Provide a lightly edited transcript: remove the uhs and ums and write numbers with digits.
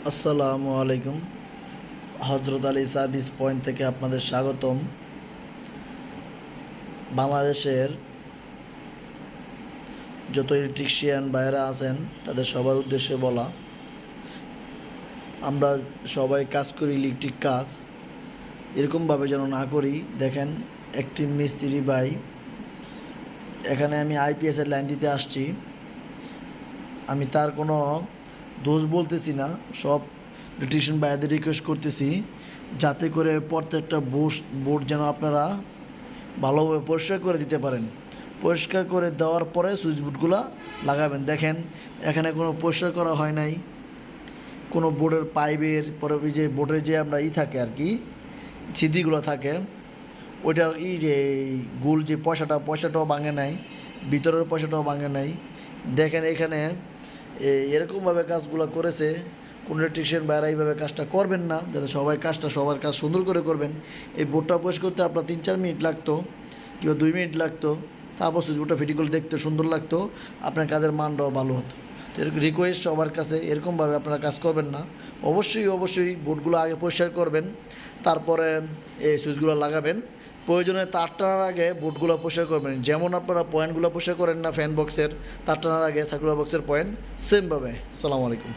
আসসালামু আলাইকুম। হজরত আলী সার্ভিস পয়েন্ট থেকে আপনাদের স্বাগতম। বাংলাদেশের যত ইলেকট্রিশিয়ান ভাইয়েরা আছেন তাদের সবার উদ্দেশ্যে বলা, আমরা সবাই কাজ করি ইলেকট্রিক কাজ, এরকমভাবে যেন না করি। দেখেন, একটি মিস্ত্রি ভাই, এখানে আমি আইপিএসের লাইন দিতে আসছি, আমি তার কোনো দোষ বলতেছি না, সব ইলেকট্রিশিয়ান ভাইয়াদের রিকোয়েস্ট করতেছি যাতে করে প্রত্যেকটা বোর্ড যেন আপনারা ভালোভাবে পরিষ্কার করে দিতে পারেন। পরিষ্কার করে দেওয়ার পরে সুইচ বোর্ডগুলো লাগাবেন। দেখেন, এখানে কোনো পরিষ্কার করা হয় নাই, কোনো বোর্ডের পাইপের পরে যে বোর্ডের যে আমরা থাকে আর কি, ছিদ্রিগুলো থাকে, ওইটার যে গোল যে পয়সাটাও ভাঙে নাই, ভিতরের পয়সাটাও ভাঙে নাই। দেখেন, এখানে এরকমভাবে কাজগুলো করেছে। কোনো ইলেকট্রিশিয়ান বাইরে এইভাবে কাজটা করবেন না, যাতে সবার কাজ সুন্দর করে করবেন। এই বোর্ডটা পরিষ্কার করতে আপনার 3-4 মিনিট লাগতো কিংবা 2 মিনিট লাগতো, তারপর সুইচ বোর্ডটা ফিটিংগুলো দেখতে সুন্দর লাগতো, আপনার কাজের মানটাও ভালো হতো। তো এরকম রিকোয়েস্ট সবার কাছে, এরকমভাবে আপনারা কাজ করবেন না। অবশ্যই বোর্ডগুলো আগে পরিষ্কার করবেন, তারপরে এই সুইচগুলো লাগাবেন। প্রয়োজনে তার টানার আগে বোর্ডগুলো পরিষ্কার করবেন। যেমন আপনারা পয়েন্টগুলো পরিষ্কার করেন না ফ্যান বক্সের, তার টানার আগে সার্কুলার বক্সের পয়েন্ট, সেমভাবে। আসসালামু আলাইকুম।